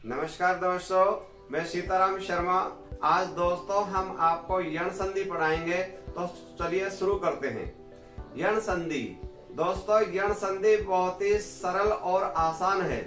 नमस्कार दोस्तों, मैं सीताराम शर्मा। आज दोस्तों हम आपको यण संधि पढ़ाएंगे, तो चलिए शुरू करते हैं। यण संधि दोस्तों, यण संधि बहुत ही सरल और आसान है।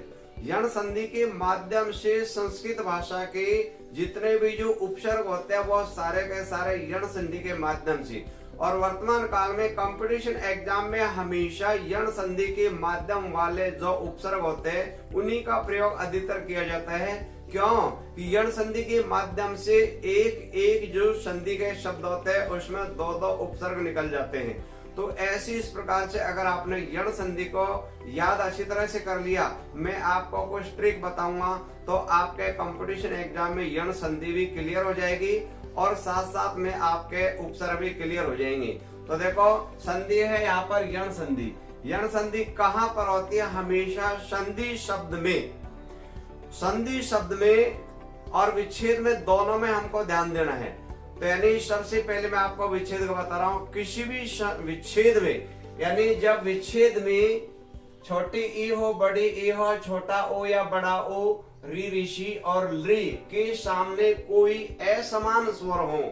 यण संधि के माध्यम से संस्कृत भाषा के जितने भी जो उपसर्ग होते हैं वो सारे के सारे यण संधि के माध्यम से, और वर्तमान काल में कंपटीशन एग्जाम में हमेशा यण संधि के माध्यम वाले जो उपसर्ग होते हैं उन्हीं का प्रयोग अधिकतर किया जाता है। क्यों कि यण संधि के माध्यम से एक एक जो संधि के शब्द होते हैं उसमें दो दो उपसर्ग निकल जाते हैं। तो ऐसी इस प्रकार से अगर आपने यण संधि को याद अच्छी तरह से कर लिया, मैं आपको कुछ ट्रिक बताऊंगा तो आपके कंपटीशन एग्जाम में यण संधि भी क्लियर हो जाएगी और साथ साथ में आपके उपसर्ग भी क्लियर हो जाएंगे। तो देखो, संधि है यहाँ पर यण संधि। यण संधि कहाँ पर होती है? हमेशा संधि शब्द में और विच्छेद में, दोनों में हमको ध्यान देना है। तो यानी सबसे पहले मैं आपको विच्छेद का बता रहा हूँ। किसी भी विच्छेद में, यानी जब विच्छेद में छोटी ई हो, बड़ी ई हो, छोटा ओ या बड़ा ओ, री, ऋषि और ली के सामने कोई असमान स्वर हो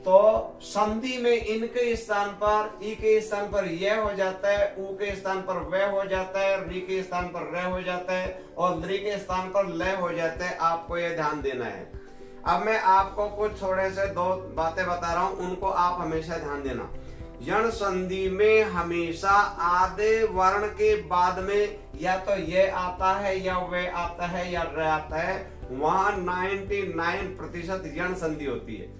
तो संधि में इनके स्थान पर, ई के स्थान पर यह हो जाता है, ऊ के स्थान पर वह हो जाता है, री के स्थान पर र हो जाता है और ली के स्थान पर ल हो जाता है। आपको यह ध्यान देना है। अब मैं आपको कुछ थोड़े से दो बातें बता रहा हूं, उनको आप हमेशा ध्यान देना। यण संधि में हमेशा आधे वर्ण के बाद में या तो ये आता है या वे आता है या र आता है, वहां 99% यण संधि होती है।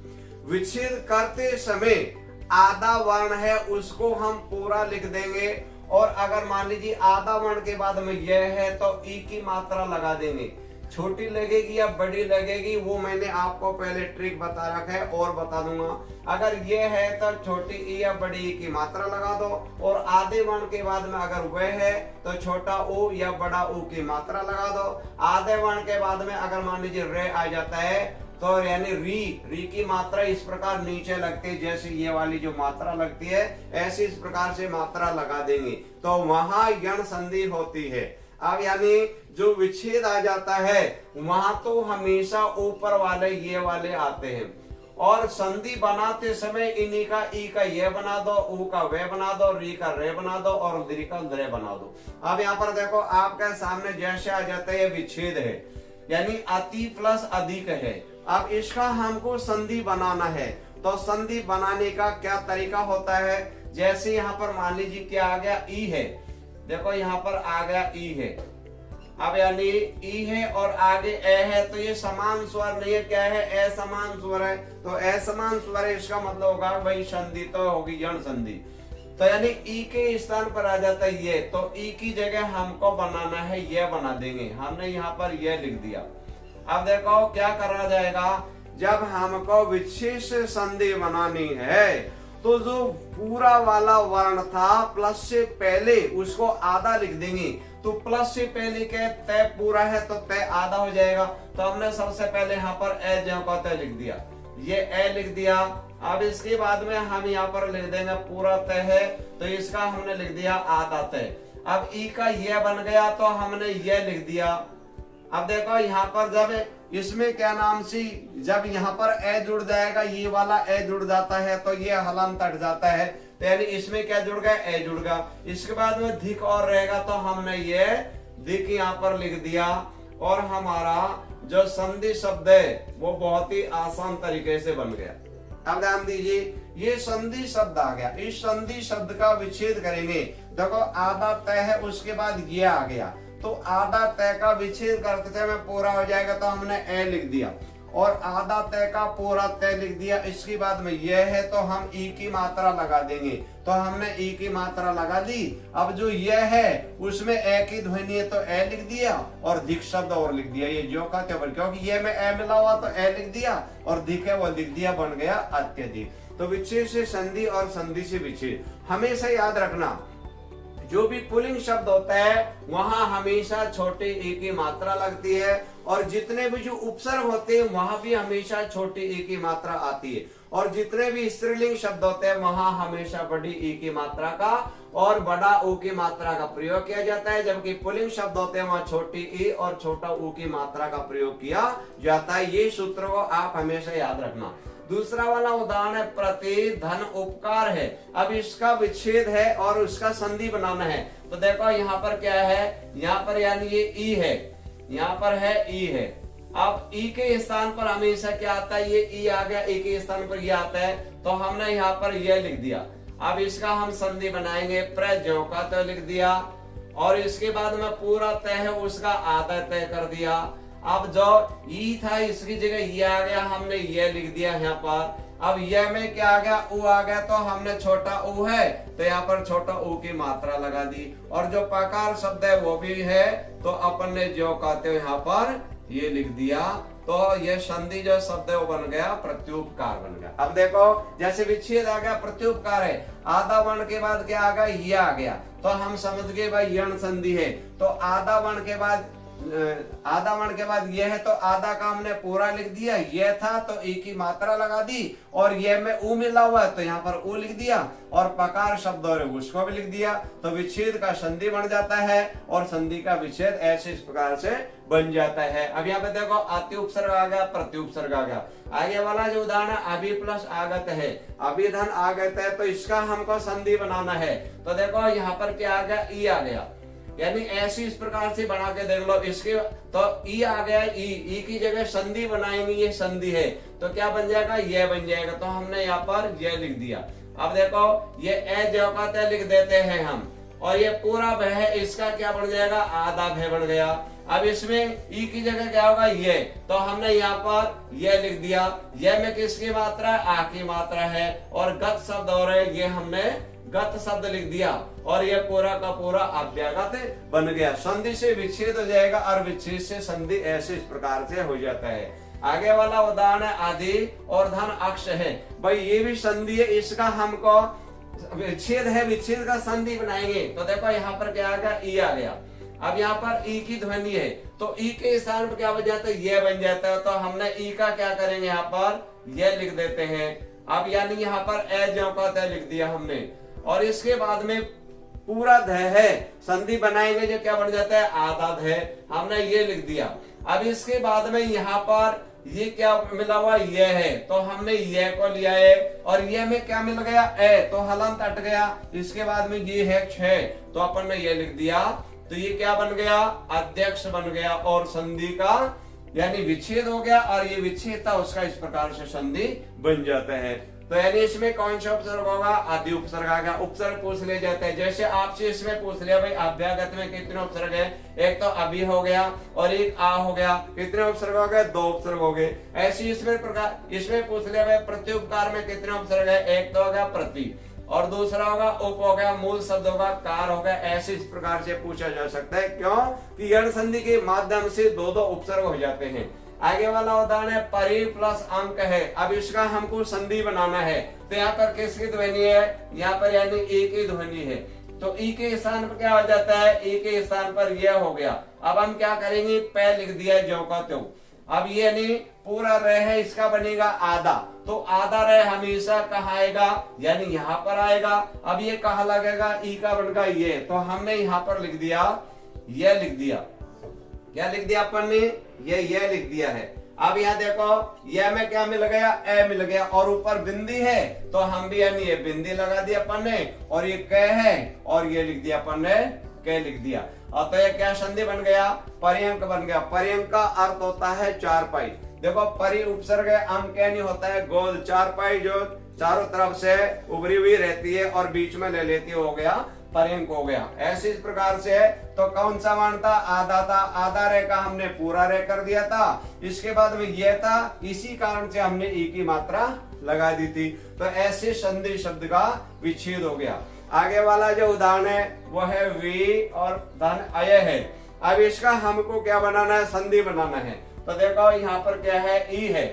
विच्छेद करते समय आधा वर्ण है उसको हम पूरा लिख देंगे, और अगर मान लीजिए आधा वर्ण के बाद में यह है तो ई की मात्रा लगा देंगे। छोटी लगेगी या बड़ी लगेगी वो मैंने आपको पहले ट्रिक बता रखा है और बता दूंगा। अगर ये है तो छोटी ई या बड़ी ई की मात्रा लगा दो, और आधे वर्ण के बाद में अगर वह है तो छोटा ओ या बड़ा ओ की मात्रा लगा दो। आधे वर्ण के बाद में अगर मान लीजिए रे आ जाता है तो यानी री की मात्रा इस प्रकार नीचे लगती है, जैसे ये वाली जो मात्रा लगती है ऐसे इस प्रकार से मात्रा लगा देंगे तो वहां यण संधि होती है। अब यानी जो विच्छेद आ जाता है वहां तो हमेशा ऊपर वाले ये वाले आते हैं, और संधि बनाते समय इन्हीं का ई का ये बना दो, ऊ का वे बना दो, री का रे बना दो और द्रि का द्रे बना दो। अब यहाँ पर देखो आपके सामने जैसे आ जाता है विच्छेद है, यानी अति प्लस अधिक है। अब इसका हमको संधि बनाना है, तो संधि बनाने का क्या तरीका होता है? जैसे यहाँ पर मान लीजिए क्या आ गया, ई है। देखो यहाँ पर आ गया ई है। अब यानी ई है और आगे ए है, तो ये समान स्वर नहीं है, क्या है? असमान स्वर है। तो असमान स्वर है, इसका मतलब होगा वही संधि तो होगी यण संधि। तो यानी ई के स्थान पर आ जाता है ये, तो ई की जगह हमको बनाना है ये बना देंगे। हमने यहाँ पर ये लिख दिया। अब देखो क्या करा जाएगा, जब हमको विशेष संधि बनानी है तो जो पूरा वाला वर्ण था प्लस से पहले उसको आधा लिख देंगे। तो प्लस से पहले के तय पूरा है तो तय आधा हो जाएगा। तो हमने सबसे पहले यहाँ पर ए जो का तय लिख दिया, ये ए लिख दिया। अब इसके बाद में हम यहाँ पर लिख देंगे पूरा तय है तो इसका हमने लिख दिया आधा तय। अब ई का ये बन गया तो हमने ये लिख दिया। अब देखो यहाँ पर जब इसमें क्या नाम सी, जब यहाँ पर ए जुड़ जाएगा, ये वाला ए जुड़ जाता है तो ये हलन तट जाता है, तो यानी इसमें क्या जुड़ गया? ए जुड़ गया। इसके बाद में धिक और रहेगा तो हमने ये धिक यहाँ पर लिख दिया, और हमारा जो संधि शब्द है वो बहुत ही आसान तरीके से बन गया। अब ध्यान दीजिए, ये संधि शब्द आ गया। इस संधि शब्द का विच्छेद करेंगे। देखो आधा तय है, उसके बाद ये आ गया, तो आधा तय का विच्छेद करते समय पूरा हो जाएगा तो हमने ए लिख दिया, और आधा तय का पूरा तय लिख दिया। इसके बाद में यह है तो हम ई की मात्रा लगा देंगे, तो हमने ई की मात्रा लगा दी। अब जो यह है उसमें ए की ध्वनि है तो ए लिख दिया, और धिक शब्द और लिख दिया। ये जो का त्यों, क्योंकि ये में ए मिला हुआ तो ए लिख दिया, और धिक है वो लिख दिया, बन गया अत्यधिक। तो विच्छेद से संधि और संधि से विच्छेद हमेशा याद रखना। जो भी पुल्लिंग शब्द होता है वहां हमेशा छोटे ई की मात्रा लगती है, और जितने भी जो उपसर्ग होते हैं वहां भी हमेशा छोटी ई की मात्रा आती है, और जितने भी स्त्रीलिंग शब्द होते हैं वहां हमेशा बड़ी ई की मात्रा का और बड़ा ऊ की मात्रा का प्रयोग किया जाता है, जबकि पुल्लिंग शब्द होते हैं वहां छोटी ई और छोटा ऊ की मात्रा का प्रयोग किया जाता है। ये सूत्र को आप हमेशा याद रखना। दूसरा वाला उदाहरण है प्रति धन उपकार है। अब इसका विच्छेद है और उसका संधि बनाना है। तो देखो यहाँ पर क्या है, यहाँ पर यानी ये ई है, यहाँ पर है ई है। अब ई के स्थान पर हमेशा क्या आता है, ये ई आ गया, ई के स्थान पर ये आता है, तो हमने यहाँ पर ये लिख दिया। अब इसका हम संधि बनाएंगे, प्रज्ञों का तो लिख दिया, और इसके बाद में पूरा तय है उसका आधा तय कर दिया। अब जो ई था इसकी जगह ये आ गया, हमने ये लिख दिया यहाँ पर। अब ये में क्या आ गया, ऊ आ गया, तो हमने छोटा ऊ है तो यहाँ पर छोटा ऊ की मात्रा लगा दी, और जो पकार शब्द है वो भी है, तो अपन ने जो कहते हो यहाँ पर ये लिख दिया। तो ये संधि जो शब्द है वो बन गया प्रत्युपकार बन गया। अब देखो जैसे विच्छेद आ गया प्रत्युपकार है, आधा वर्ण के बाद क्या आ गया, ये आ गया, तो हम समझ गए भाई यण संधि है। तो आधा वर्ण के बाद ये है, तो आधा का हमने पूरा लिख दिया, ये था तो ई की मात्रा लगा दी, और ये में ऊ मिला हुआ है तो यहाँ पर ऊ लिख दिया, और पकार शब्द और उसको भी लिख दिया। तो विच्छेद का संधि बन जाता है और संधि का विच्छेद ऐसे इस प्रकार से बन जाता है। अब यहाँ पे देखो अति उपसर्ग आ गया, प्रत्युपसर्ग आ गया। आगे वाला जो उदाहरण है अभि प्लस आगत है, अभिधन आगत है, तो इसका हमको संधि बनाना है। तो देखो यहाँ पर क्या आ गया, ई आ गया, यानी ऐसी इस प्रकार से बना के देख लो। इसके तो ई आ गया, ई की जगह संधि बनाएंगे, ये संधि है तो क्या बन जाएगा, ये बन जाएगा, तो हमने यहाँ पर ये लिख दिया। अब देखो ये ए जो कहते हैं लिख देते हैं हम, और ये पूरा भय है, इसका क्या बन जाएगा, आधा भय बन गया। अब इसमें ई की जगह क्या होगा, ये, तो हमने यहाँ पर ये लिख दिया। ये में किसकी मात्रा है, आ की मात्रा है, और गत शब्द और ये हमने गत शब्द लिख दिया, और ये पूरा का पूरा अव्यागत बन गया। संधि से विच्छेद हो जाएगा और विच्छेद से संधि ऐसे इस प्रकार से हो जाता है। आगे वाला उदाहरण है आदि और धन अक्ष है। भाई ये भी संधि है, इसका हमको विच्छेद है, विच्छेद का संधि बनाएंगे। तो देखो यहाँ पर क्या आ गया, ई आ गया। अब यहाँ पर ई की ध्वनि है, तो ई के स्थान पर क्या बन जाता है, ये बन जाता है। तो हमने ई का क्या करेंगे, यहाँ पर ये लिख देते हैं। अब यानी यहाँ पर ए जो कहते हैं लिख दिया हमने, और इसके बाद में पूरा ध है, संधि बनाएंगे जो क्या बन जाता है, आधा ध, हमने ये लिख दिया। अब इसके बाद में यहाँ पर ये क्या मिला हुआ, ये है, तो हमने ये को लिया है, और ये में क्या मिल गया, ए, तो हलंत हट गया। इसके बाद में ये है छ, तो अपन ने ये लिख दिया, तो ये क्या बन गया, अध्यक्ष बन गया, और संधि का यानी विच्छेद हो गया, और ये विच्छेद था उसका इस प्रकार से संधि बन जाता है। तो यानी इसमें कौन सा उपसर्ग होगा, आदि उपसर्ग आ गया। उपसर्ग पूछ ले जाते हैं, जैसे आपसे इसमें पूछ लिया भाई अभ्यागत में कितने उपसर्ग है, एक तो अभी हो गया और एक आ हो गया, कितने उपसर्ग हो गए, दो उपसर्ग हो गए। ऐसे इसमें प्रकार इसमें पूछ लिया भाई प्रत्युपकार में कितने उपसर्ग है, एक तो हो गया प्रति, और दूसरा होगा उप हो गया, मूल शब्द होगा कार हो गया। ऐसे इस प्रकार से पूछा जा सकता है, क्यों कि यण संधि के माध्यम से दो दो उपसर्ग हो जाते हैं। आगे वाला उदाहरण है परि प्लस अंक है। अब इसका हमको संधि बनाना है, तो यहाँ पर किसकी ध्वनि है, यहाँ पर यानी ए की ध्वनि है, तो ई के स्थान पर क्या हो जाता है, ई के स्थान पर यह हो गया। अब हम क्या करेंगे, पै लिख दिया जो का त्यों। अब ये नहीं पूरा रह है, इसका बनेगा आधा, तो आधा रह हमेशा कहाँ आएगा, यानी यहाँ पर आएगा। अब ये कहाँ लगेगा, ई का बनेगा ये, तो हमने यहाँ पर लिख दिया, ये लिख दिया। क्या लिख दिया अपन ने, ये लिख दिया है। अब यहाँ देखो ये में क्या मिल गया, ए मिल गया, और ऊपर बिंदी है, तो हम भी यानी ये बिंदी लगा दिया अपन ने, और ये क है, और ये लिख दिया अपन ने, क लिख दिया। और तो ये क्या संधि बन गया, पर्यंक बन गया। पर्यंक का अर्थ होता है चारपाई। देखो परि उपसर्ग है, अंक नहीं होता है गोल, चारपाई जो चारों तरफ से उभरी हुई रहती है और बीच में ले लेती हो गया, पर्यंक हो गया। ऐसे इस प्रकार से है। तो कौन सा मान था, आधा था, आधा रे का हमने पूरा रे कर दिया था, इसके बाद में ये था, इसी कारण से हमने ई की मात्रा लगा दी थी। तो ऐसे संधि शब्द का विच्छेद हो गया। आगे वाला जो उदाहरण है वो है वी और धन अय है। अब इसका हमको क्या बनाना है, संधि बनाना है। तो देखो यहाँ पर क्या है, ई है,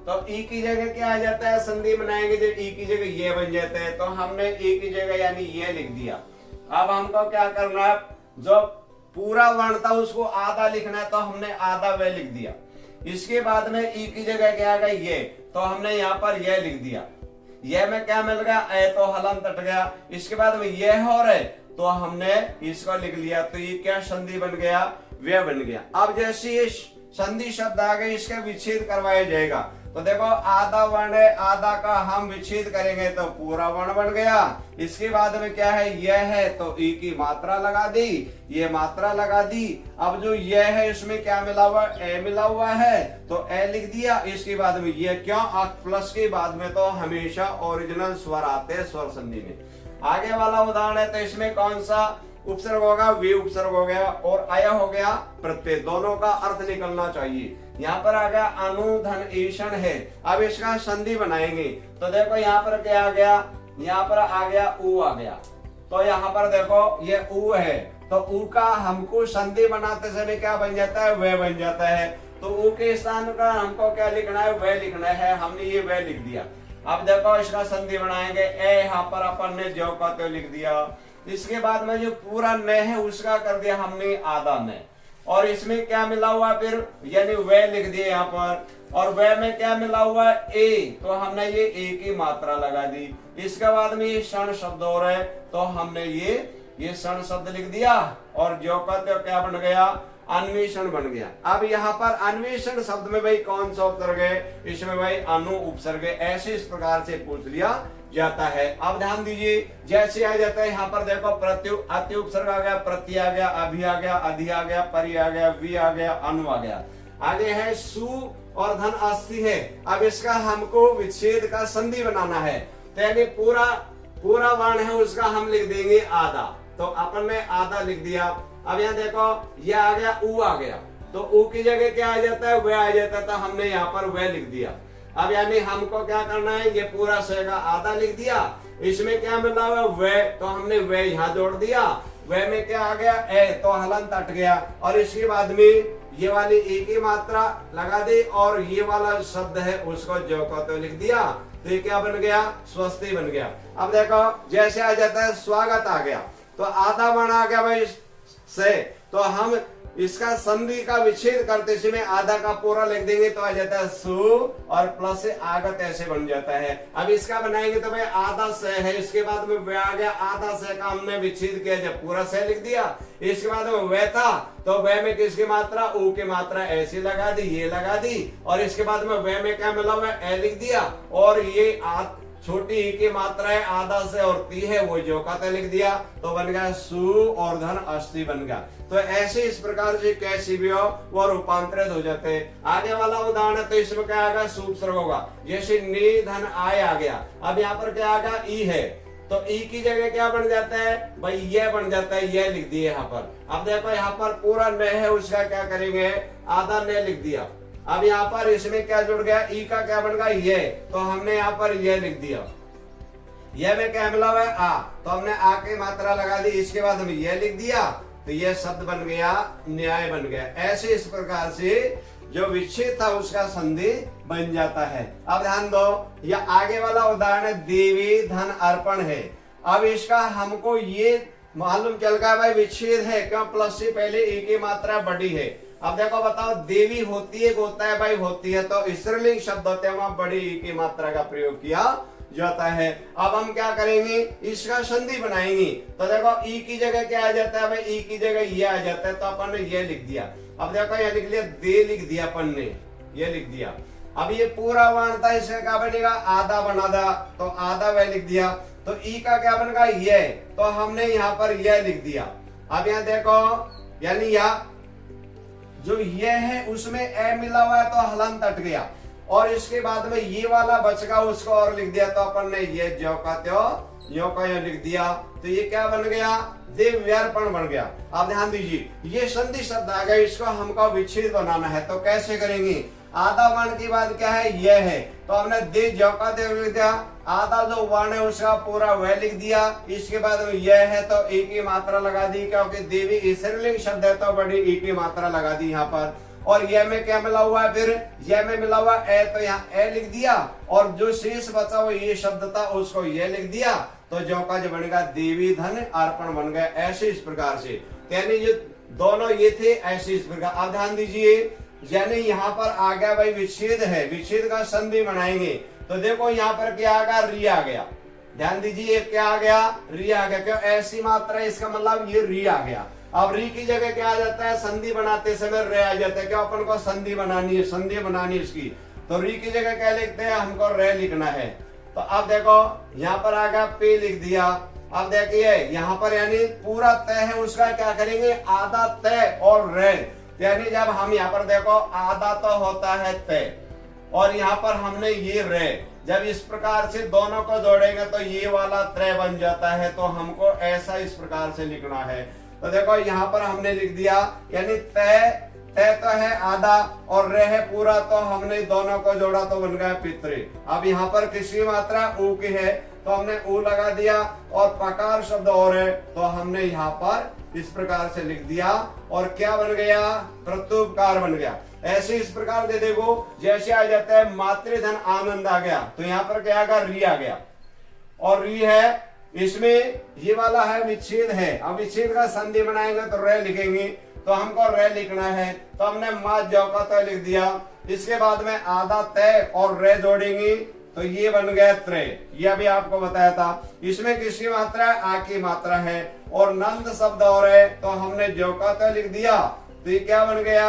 तो ई की जगह क्या आ जाता है, संधि बनाएंगे जब ई की जगह ये बन जाता है, तो हमने ई की जगह यानी ये लिख दिया। अब हमको क्या करना है, जो पूरा वर्ण था उसको आधा लिखना है तो हमने आधा वे लिख दिया। इसके बाद में ई की जगह क्या आ गई ये, तो हमने यहाँ पर ये लिख दिया। ये में क्या मिल गया, ए तो हलंत हट गया। इसके बाद में ये हो रहे तो हमने इसको लिख लिया, तो ये क्या संधि बन गया, वे बन गया। अब जैसे ये संधि शब्द आ गए इसका विच्छेद करवाया जाएगा। तो देखो आधा वर्ण है, आधा का हम विच्छेद करेंगे तो पूरा वर्ण बन गया। इसके बाद में क्या है, यह है तो ई की मात्रा लगा दी, ये मात्रा लगा दी। अब जो यह है इसमें क्या मिला हुआ, ए मिला हुआ है तो ए लिख दिया। इसके बाद में ये क्यों, प्लस के बाद में तो हमेशा ओरिजिनल स्वर आते हैं स्वर संधि में। आगे वाला उदाहरण है तो इसमें कौन सा उपसर्ग होगा, वे उपसर्ग हो गया और आया हो गया प्रत्यय, दोनों का अर्थ निकलना चाहिए। यहाँ पर आ गया अनुधन ईशन है। अब इसका संधि बनाएंगे तो देखो यहाँ पर क्या आ गया, यहाँ पर आ गया ऊ आ गया। तो यहाँ पर देखो ये ऊ है तो ऊ का हमको संधि बनाते समय क्या बन जाता है, वह बन जाता है। तो ऊ के स्थान का हमको क्या लिखना है, वह लिखना है। हमने ये वह लिख दिया। अब देखो इसका संधि बनाएंगे, ए यहाँ पर अपन ने जो का तो लिख दिया। इसके बाद में जो पूरा न है उसका कर दिया हमने आधा न, और इसमें क्या मिला हुआ फिर, यानी वे लिख दिए यहाँ पर। और वे में क्या मिला हुआ है, ए, तो हमने ये ए की मात्रा लगा दी। इसके बाद में ये क्षण शब्द हो रहे तो हमने ये क्षण शब्द लिख दिया और जो का तो क्या बन गया, अन्वेषण बन गया। अब यहाँ पर अन्वेषण शब्द में भाई कौन सा उपसर्ग है, इसमें भाई अनु उपसर्ग है। ऐसे इस प्रकार से पूछ लिया जाता है। अब ध्यान दीजिए जैसे आ जाता है यहाँ पर देखो प्रत्यु अति उपसर्ग आ गया, प्रति आ गया, अभि आ गया, अधि आ गया, परि आ गया, वि आ गया, अनु आ गया। आगे है सु और धन अस्थि है। अब इसका हमको विच्छेद का संधि बनाना है तो यानी पूरा वर्ण है उसका हम लिख देंगे आधा। तो अपन ने आधा लिख दिया। अब यहाँ देखो ये आ गया ऊ आ गया तो ऊ की जगह क्या आ जाता है, वह आ जाता है। तो हमने यहाँ पर वह लिख दिया। अब यानी हमको क्या करना है, ये पूरा से का आधा लिख दिया। इसमें क्या मिला हुआ वह, तो हमने वह यहाँ जोड़ दिया। वह में क्या आ गया, ए, तो हलंत हट गया। और इसके बाद में ये वाली ए की मात्रा लगा दी और ये वाला शब्द है उसको जो को तो लिख दिया। तो ये क्या बन गया, स्वस्ति बन गया। अब देखो जैसे आ जाता है स्वागत आ गया तो आधा वर्ण आ गया भाई से, तो हम इसका संधि का विच्छेद करते समय आधा का पूरा लिख देंगे तो आ जाता है सु और प्लस से आगत ऐसे बन जाता है। अब इसका बनाएंगे तो भाई आधा से है, इसके बाद में वह आ गया, आधा से का हमने विच्छेद किया जब पूरा से लिख दिया। इसके बाद में वह था तो वह में किसकी मात्रा, ऊ की मात्रा ऐसी लगा दी, ये लगा दी। और इसके बाद में वह में क्या मिला हुआ ए लिख दिया और ये छोटी ई की मात्रा है आधा से और ती है वो जो का लिख दिया। तो बन गया सु और धन अस्थि बन गया। तो ऐसे इस प्रकार से कैसी भी हो वो रूपांतरित हो जाते हैं। आगे वाला उदाहरण है तो इसमें क्या आएगा, सूपसर्ग होगा। जैसे नि धन आय आ गया। अब यहाँ पर क्या आएगा, ई है तो ई की जगह क्या बन जाता है भाई, ये बन जाता है, ये लिख दिए यहाँ पर। अब देखो यहाँ पर पूरा न है उसका क्या करेंगे, आधा न लिख दिया। अब यहाँ पर इसमें क्या जुड़ गया, ई का क्या बन गया ये, तो हमने यहाँ पर ये लिख दिया। ये में क्या मिला हुआ है आ, तो हमने आ की मात्रा लगा दी। इसके बाद हम ये लिख दिया तो ये शब्द बन गया न्याय बन गया। ऐसे इस प्रकार से जो विच्छेद था उसका संधि बन जाता है। अब ध्यान दो यह आगे वाला उदाहरण देवी धन अर्पण है। अब इसका हमको ये मालूम चल गया भाई विच्छेद है, क्यों, प्लस से पहले ई की मात्रा बड़ी है। अब देखो बताओ देवी होती है, होता है भाई होती है, तो स्त्रीलिंग शब्द होते हैं वहां बड़ी ई की मात्रा का प्रयोग किया जाता है। अब हम क्या करेंगे, इसका संधि बनाएंगे। तो देखो ई की जगह क्या आ जाता है भाई, ई की जगह ये आ जाता है तो अपन ने ये लिख दिया। अब देखो ये लिख लिया, दे लिख दिया अपन ने, ये लिख दिया। अब ये पूरा वर्ण था इसका क्या बनेगा, आधा बना था तो आधा वह लिख दिया। तो ई का क्या बनेगा ये, तो हमने यहाँ पर यह लिख दिया। अब यहाँ देखो यानी यहाँ जो ये है उसमें ए मिला हुआ है तो हलंत हट गया और इसके बाद में ये वाला बच गया उसको और लिख दिया। तो अपन ने ये जो का त्यो यो का यो लिख दिया। तो ये क्या बन गया, दिव्यार्पण बन गया। अब ध्यान दीजिए ये संधि शब्द आ गया, इसको हमको विच्छेद बनाना है तो कैसे करेंगे। आधा वर्ण की बात क्या है, यह है, तो हमने दे जो का दे लिख दिया। आधा जो वर्ण है उसका पूरा वह लिख दिया। इसके बाद में यह है तो ई की मात्रा लगा दी, क्योंकि देवी स्त्रीलिंग शब्द है तो बड़ी ई की मात्रा लगा दी यहाँ पर। और यह में क्या मिला हुआ है, फिर यह में मिला हुआ ए तो यहाँ ए लिख दिया और जो शेष बचा हुआ ये शब्द था उसको ये लिख दिया। तो जो का जो बनेगा देवी धन अर्पण बन गया। ऐसे इस प्रकार से यानी जो दोनों ये थे ऐसे इस प्रकार। अब ध्यान दीजिए, यानी यहाँ पर आ गया भाई विच्छेद है, विच्छेद का संधि बनाएंगे तो देखो यहाँ पर क्या आ गया, री आ गया। ध्यान दीजिए क्या आ गया, री आ गया। क्यों, ऐसी मात्रा है, इसका मतलब ये री आ गया। अब री की जगह क्या आ जाता है, संधि बनाते समय रे आ जाता है। क्यों, अपन को संधि बनानी है, संधि बनानी है इसकी, तो री की जगह क्या लिखते हैं, हमको रे लिखना है। तो अब देखो यहाँ पर आ गया पे लिख दिया। अब देखिए यहाँ पर यानी पूरा तय है उसका क्या करेंगे, आधा तय और रे। यानी जब हम यहाँ पर देखो आधा तो होता है तय और यहाँ पर हमने ये रे, जब इस प्रकार से दोनों को जोड़ेंगे तो ये वाला त्रय बन जाता है। तो हमको ऐसा इस प्रकार से लिखना है। तो देखो यहाँ पर हमने लिख दिया, यानी तय, तय तो है आधा और रे है पूरा, तो हमने दोनों को जोड़ा तो बन गया पितृ। अब यहाँ पर किसी मात्रा ऊ की है तो हमने ऊ लगा दिया और पकार शब्द और है तो हमने यहाँ पर इस प्रकार से लिख दिया और क्या बन गया, प्रत्युपकार बन गया। ऐसे इस प्रकार दे देखो, जैसे आ जाता है मातृधन आनंद आ गया तो यहाँ पर क्या आ गया, री आ गया। और री है, इसमें ये वाला है विच्छेद है। अब विच्छेद का संधि बनाएंगे तो रे लिखेंगे, तो हमको रे लिखना है तो हमने मात जौ का तय लिख दिया। इसके बाद में आधा तय और रे जोड़ेंगे तो ये बन गया त्रय। ये अभी आपको बताया था। इसमें किसकी मात्रा है, आ की मात्रा है और नंद शब्द और है तो हमने जौ का तय लिख दिया तो ये क्या बन गया,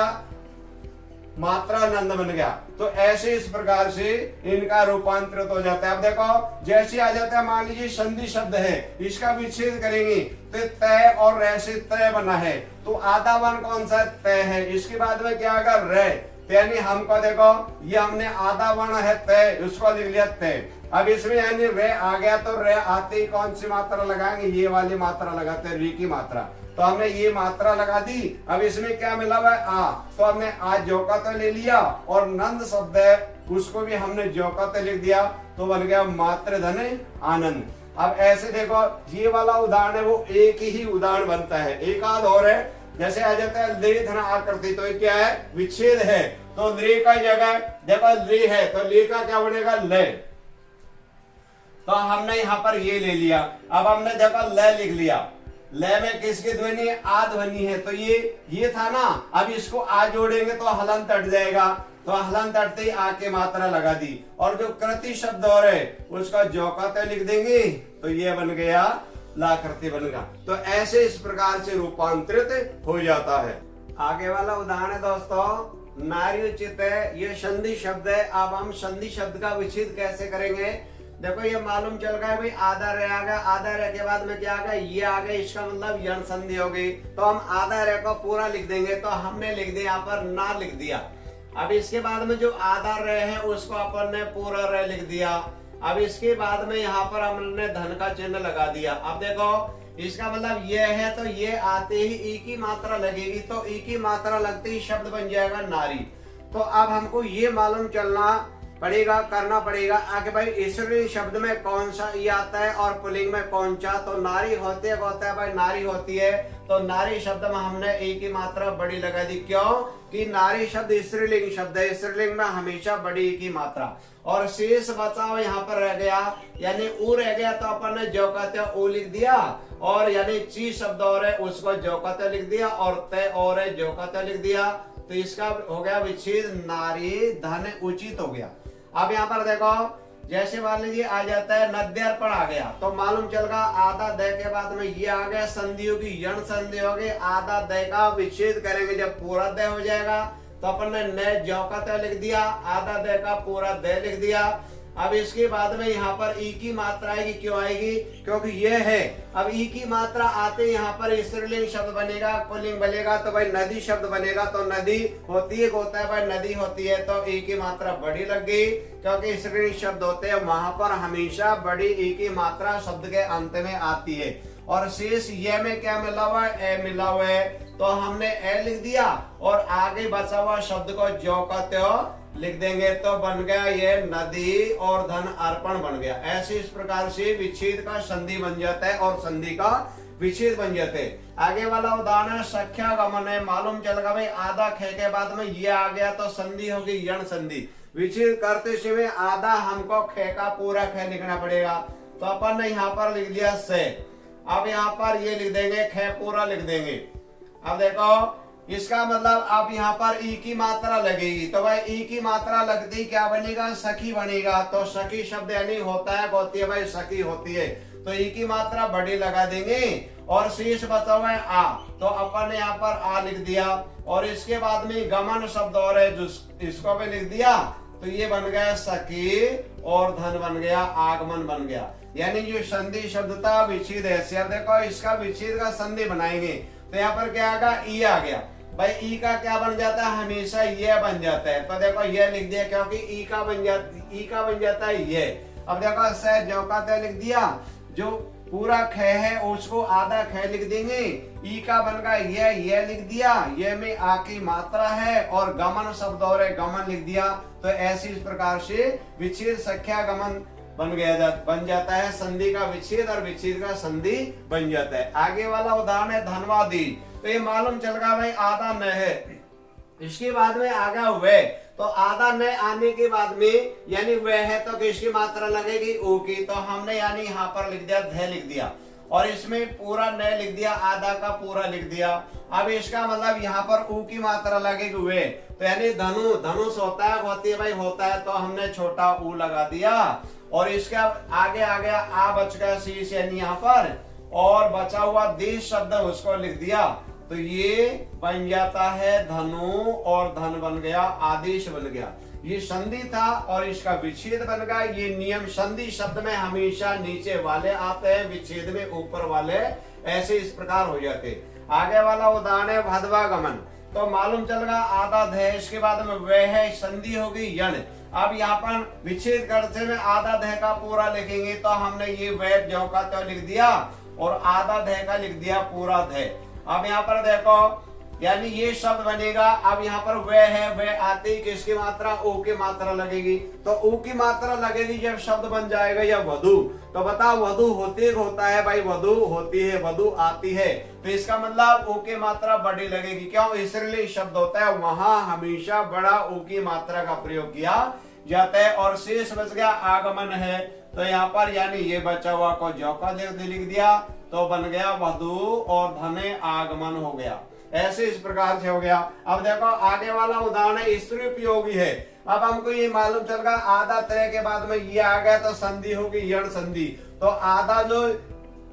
मात्रा नंद बन गया। तो ऐसे इस प्रकार से इनका रूपांतरित हो जाता है। अब देखो जैसे आ जाता है, मान लीजिए संधि शब्द है, इसका विच्छेद करेंगे तो तय और रे से तय बना है तो आधा वन कौन सा तय है, इसके बाद में क्या आएगा, रे। तो यानी हमको देखो ये हमने आधा वर्ण है तय, उसको लिख लिया तय। अब इसमें यानी रे आ गया तो रे आते ही कौन सी मात्रा लगाएंगे, ये वाली मात्रा लगाते हैं, री की मात्रा। तो हमने ये मात्रा लगा दी। अब इसमें क्या मिला हुआ है, आ, तो हमने आ जो का तो ले लिया और नंद शब्द है उसको भी हमने जो का तो लिख दिया तो बन गया मात्र धन आनंद। अब ऐसे देखो ये वाला उदाहरण है वो एक ही उदाहरण बनता है, एक आध और है। जैसे आ जाता है ले धन आकृति, तो ये क्या है, विच्छेद है तो ले का जगह देखो ले है तो ले का क्या बनेगा, ले। तो हमने यहाँ पर ये ले लिया। अब हमने देखो ले लिख लिया, ले में किसकी ध्वनि है, आ ध्वनि है तो ये था ना। अब इसको आ जोड़ेंगे तो हलन तट जाएगा, तो हलन तटते ही आ के मात्रा लगा दी और जो कृति शब्द और है उसका जो का तय लिख देंगे तो ये बन गया लाकृति बन गया। तो ऐसे इस प्रकार से रूपांतरित हो जाता है। आगे वाला उदाहरण है दोस्तों, नारी उचित है, ये संधि शब्द है। अब हम संधि शब्द का विच्छेद कैसे करेंगे, देखो ये मालूम चल रहा है भाई आधा रे आ गया, आधा रे के बाद में क्या आ गया, ये आ गया, इसका मतलब यण संधि हो गई। तो हम आधा रे को पूरा लिख देंगे तो हमने लिख दिया यहाँ पर ना लिख दिया। अब इसके बाद में जो आधा रे है उसको अपन ने पूरा रे लिख दिया। अब इसके बाद में यहाँ पर हमने धन का चिन्ह लगा दिया। अब देखो इसका मतलब ये है तो ये आते ही ई की मात्रा लगेगी, तो ई की मात्रा लगते ही शब्द बन जाएगा नारी। तो अब हमको ये मालूम चलना पड़ेगा, करना पड़ेगा आगे भाई स्त्रीलिंग शब्द में कौन सा ई आता है और पुल्लिंग में कौन सा। तो नारी होती है भाई, नारी होती है तो नारी शब्द में हमने ई की मात्रा बड़ी लगा दी। क्यों कि नारी शब्द स्त्रीलिंग शब्द है, स्त्रीलिंग में हमेशा बड़ी ई की मात्रा। और शेष बचाव यहाँ पर रह गया, यानी ऊ रह गया तो अपन ने जो कहते हैं ऊ लिख दिया, और यानी ची शब्द और है उसको जो कहते लिख दिया, और तय और है जो कहते लिख दिया। तो इसका हो गया विच्छेद नारी धन उचित हो गया। अब यहाँ पर देखो जैसे मान लीजिए आ जाता है नद्यार्पण आ गया तो मालूम चल गया आधा दय के बाद में ये आ गया संधियों की यण संधि हो गई। आधा दय का विच्छेद करेंगे जब पूरा दय हो जाएगा तो अपन ने न जौ का तय लिख दिया, आधा दय का पूरा दय लिख दिया। अब इसके बाद में यहाँ पर ई की मात्रा आएगी, क्यों आएगी, क्योंकि ये है। अब ई की मात्रा आते यहाँ पर स्त्रीलिंग शब्द बनेगा, पुल्लिंग बनेगा तो भाई नदी शब्द बनेगा। तो नदी होती है, होता है भाई नदी होती है तो ई की मात्रा बड़ी लग गई, क्योंकि स्त्रीलिंग शब्द होते हैं वहां पर हमेशा बड़ी ई की मात्रा शब्द के अंत में आती है। और शेष ये में क्या मिला हुआ है, ए मिला हुआ है तो हमने ए लिख दिया और आगे बचा हुआ शब्द को जो का त्यों लिख देंगे तो बन गया ये नदी और धन अर्पण बन गया। ऐसे इस प्रकार से विच्छेद का संधि बन जाता है और संधि का विच्छेद बन जाते हैं। आगे वाला उदाहरण सख्या गमन है, मालूम चल गया भाई आधा खे के बाद में ये आ गया तो संधि होगी यण संधि। विच्छेद करते समय आधा हमको खे का पूरा खे लिखना पड़ेगा तो अपन ने यहाँ पर लिख दिया से। अब यहाँ पर ये लिख देंगे खे पूरा लिख देंगे। अब देखो इसका मतलब अब यहाँ पर ई की मात्रा लगेगी, तो भाई ई की मात्रा लगती क्या बनेगा, सखी बनेगा। तो सखी शब्द यानी होता है, होती है भाई, सखी होती है। तो ई की मात्रा बड़ी लगा देंगे और शेष बचा हुआ है आ, तो अपन ने यहाँ पर आ लिख दिया। और इसके बाद में गमन शब्द और है जो इसको भी लिख दिया, तो ये बन गया सखी और धन बन गया, आगमन बन गया। यानी जो संधि शब्द था विच्छेद ऐसे। अब देखो इसका विच्छेद का संधि बनाएंगे तो यहाँ पर क्या आएगा, ई आ गया। भाई ई का क्या बन जाता है, हमेशा ये बन जाता है। तो देखो ये लिख दिया क्योंकि ई का बन जाता है ये। अब देखो स जो का त लिख दिया, जो पूरा ख है उसको आधा ख लिख देंगे। ई का बन गया ये लिख दिया, ये में आ की मात्रा है और गमन शब्द और है, गमन लिख दिया। तो ऐसी इस प्रकार से विच्छेद संख्या गमन बन जाता है। संधि का विच्छेद और विच्छेद का संधि बन जाता है। आगे वाला उदाहरण है धनवादी। तो ये मालूम चल गया भाई आधा न है, इसके बाद में आ गया वे। तो आधा न आने के बाद में यानी वे है तो किसकी मात्रा लगेगी, ओ की। तो हमने यानी यहाँ पर लिख दिया ध लिख दिया और इसमें पूरा न लिख दिया, आधा का पूरा लिख दिया। अब इसका मतलब यहाँ पर ऊ की मात्रा लगेगी वे, तो यानी धनुष होता है, होती है भाई, होता है। तो हमने छोटा ऊ लगा दिया और इसका आगे आ गया आ बच गया शीश यानी यहाँ पर, और बचा हुआ देश शब्द उसको लिख दिया। तो ये बन जाता है धनु और धन बन गया, आदेश बन गया। ये संधि था और इसका विच्छेद बन गया। ये नियम संधि शब्द में हमेशा नीचे वाले आते हैं, विच्छेद में ऊपर वाले, ऐसे इस प्रकार हो जाते। आगे वाला उदाहरण है भदवागमन। तो मालूम चल गया आधा ध, इसके बाद में वह है, संधि होगी यण। अब यहाँ पर विच्छेद करते में आधा ध का पूरा लिखेंगे, तो हमने ये वह जो का तो लिख दिया और आधा ध का लिख दिया पूरा ध। अब यहाँ पर देखो यानी ये शब्द बनेगा। अब यहाँ पर वह है, वह आते ही किसकी मात्रा, ओ की मात्रा लगेगी। तो ओ की मात्रा लगेगी जब शब्द बन जाएगा या वधु। तो बताओ वधु होता है भाई, वधु होती है, वधु आती है। तो इसका मतलब ओ की मात्रा बड़ी लगेगी। क्यों, इसलिए शब्द होता है वहां हमेशा बड़ा ओ की मात्रा का प्रयोग किया जाता है। और शेष बच गया आगमन है, तो यहाँ पर यानी ये बचा हुआ को जो का लिख दिया, तो बन गया वधु और धने आगमन हो गया। ऐसे इस प्रकार से हो गया। अब देखो आगे वाला उदाहरण स्त्री उपयोगी है। अब हमको ये मालूम चल गया आधा तरह के बाद में ये आ गया तो संधि होगी यण संधि। तो आधा जो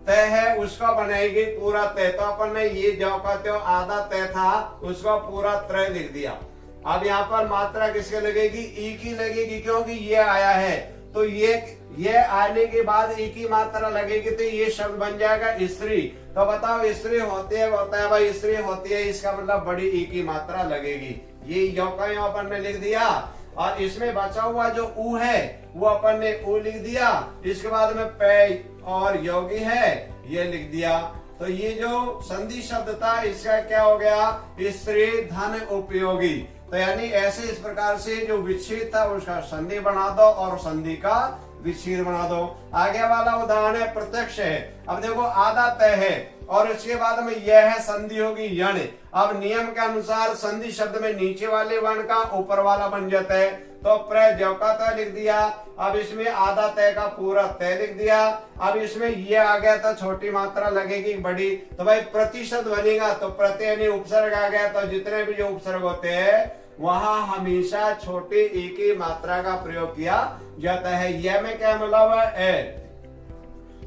तय है उसका बनाएगी पूरा तय। तो अपन ने ये जो का त्यो आधा तय था उसका पूरा त्रय लिख दिया। अब यहाँ पर मात्रा किसके लगेगी, ई की लगेगी, क्योंकि ये आया है। तो ये आने के बाद ई की मात्रा लगेगी, तो ये शब्द बन जाएगा स्त्री। तो बताओ स्त्री होती है, होता है भाई, स्त्री होती है, इसका मतलब बड़ी ई की मात्रा लगेगी। ये यो का यो अपन ने लिख दिया और इसमें बचा हुआ जो ऊ है वो अपन ने ऊ लिख दिया। इसके बाद में पे और योगी है ये लिख दिया। तो ये जो संधि शब्द था इसका क्या हो गया, स्त्री धन उपयोगी। तो यानी ऐसे इस प्रकार से जो विच्छेद था उसका संधि बना दो और संधि का विच्छेद बना दो। आगे वाला उदाहरण है प्रत्यक्ष है। अब देखो आधा तय है और इसके बाद में यह है संधि होगी यण। अब नियम के अनुसार संधि शब्द में नीचे वाले वर्ण का ऊपर वाला बन जाता है। तो प्र जो का तय लिख दिया। अब इसमें आधा तय का पूरा तय लिख दिया। अब इसमें ये आ गया तो छोटी मात्रा लगेगी बड़ी, तो भाई प्रतिशत बनेगा। तो प्रत्यय यानी उपसर्ग आ गया, तो जितने भी जो उपसर्ग होते हैं वहां हमेशा छोटे ई की मात्रा का प्रयोग किया जाता है। यह में क्या मिला हुआ है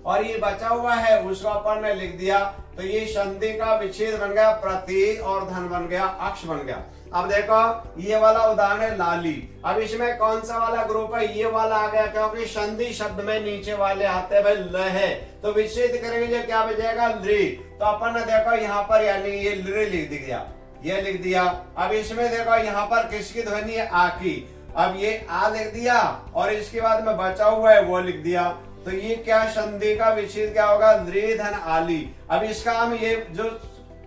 और ये बचा हुआ है उसको अपन ने लिख दिया। तो ये संधि का विच्छेद बन गया प्रति और धन बन गया अक्ष बन गया। अब देखो ये वाला उदाहरण है लाली। अब इसमें कौन सा वाला ग्रुप है, ये वाला आ गया, क्योंकि संधि शब्द में नीचे वाले आते हैं भाई ल है। तो विच्छेद करेंगे जो क्या बचेगा लृ। तो अपन ने देखो यहाँ पर यानी ये लृ लिख दिया, ये लिख दिया। अब इसमें देखो यहाँ पर किसकी ध्वनि है, आ की। अब ये आ लिख दिया और इसके बाद में बचा हुआ है वो लिख दिया। तो ये क्या संधि का विच्छेद क्या होगा, लृ धन आली। अब इसका हम ये जो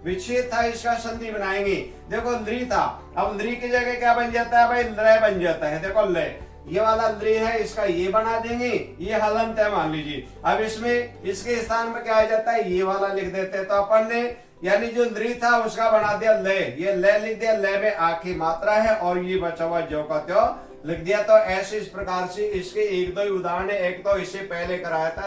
विच्छेद था इसका संधि बनाएंगे। देखो लृ था, अब लृ की जगह क्या बन जाता है भाई, लय बन जाता है। देखो लय, ये वाला लृ है इसका ये बना देंगे, ये हलंत है मान लीजिए। अब इसमें इसके स्थान में क्या आ जाता है, ये वाला लिख देते हैं। तो अपन ने यानी जो लृ था उसका बना दिया लय, ये लय लिख दिया, लय में आ की मात्रा है और ये बचा हुआ जो का त्यो लिख दिया। तो ऐसे इस प्रकार से इसके एक दो उदाहरण, एक तो इससे पहले कराया था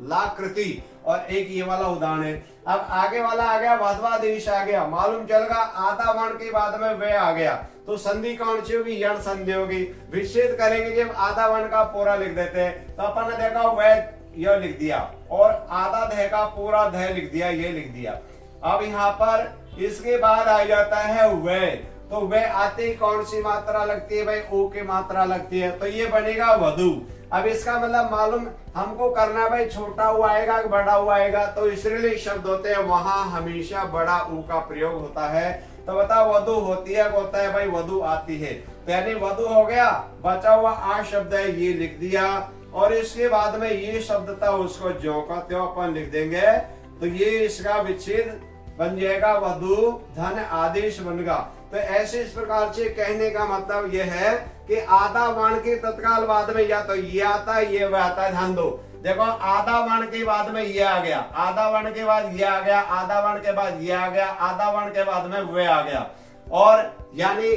लाकृति और एक ये वाला उदाहरण है। अब आगे वाला आ गया वध्वादेश आ गया, मालूम चलेगा आधा वर्ण के बाद में वे आ गया तो संधि कौन सी होगी, यण संधि होगी। विच्छेद करेंगे जब आधा वर्ण का पूरा लिख देते हैं तो अपन ने देखा वे यह लिख दिया और आधा ध का पूरा ध लिख दिया, ये लिख दिया। अब यहाँ पर इसके बाद आ जाता है वे, तो वे आते ही कौन सी मात्रा लगती है भाई, ओ की मात्रा लगती है, तो ये बनेगा वधु। अब इसका मतलब मालूम हमको करना है भाई छोटा हुआ आएगा कि बड़ा हुआ आएगा, तो इसलिए शब्द होते हैं वहां हमेशा बड़ा ऊ का प्रयोग होता है। तो बताओ वधु होती है, होता है भाई वधु आती है, तो यानी वधु हो गया। बचा हुआ आ शब्द है ये लिख दिया और इसके बाद में ये शब्द था उसको ज्यों का त्यों अपन लिख देंगे, तो ये इसका विच्छेद बन जाएगा वधु धन आदेश बनेगा। तो ऐसे इस प्रकार से कहने का मतलब यह है कि आधा वर्ण के तत्काल बाद में या तो ये आता है ये वह आता है। ध्यान दो, देखो आधा वर्ण के बाद में ये आ गया, आधा वर्ण के बाद ये आ गया, आधा वर्ण के बाद ये आ गया, आधा वर्ण के बाद में वे आ गया। और यानी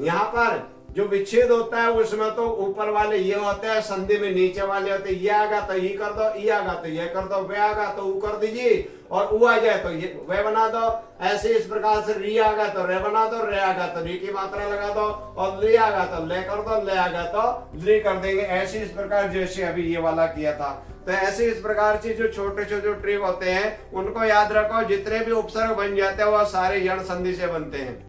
यहाँ पर जो विच्छेद होता है उसमें तो ऊपर वाले ये होते हैं, संधि में नीचे वाले होते हैं। ये आगा तो ये कर दो, ये आगा तो ये कर दो, वे आगा तो ऊ कर दीजिए और ऊ आ जाए तो ये वे बना दो। ऐसे इस प्रकार से री आगा तो रे बना दो, रे आगा तो री की मात्रा लगा दो और ले आगा तो ले कर दो, ले आगा तो ली कर देंगे। ऐसे इस प्रकार जैसे अभी ये वाला किया था। तो ऐसे इस प्रकार से जो छोटे छोटे जो ट्रिक होते हैं उनको याद रखो, जितने भी उपसर्ग बन जाते हैं वह सारे यण संधि से बनते हैं।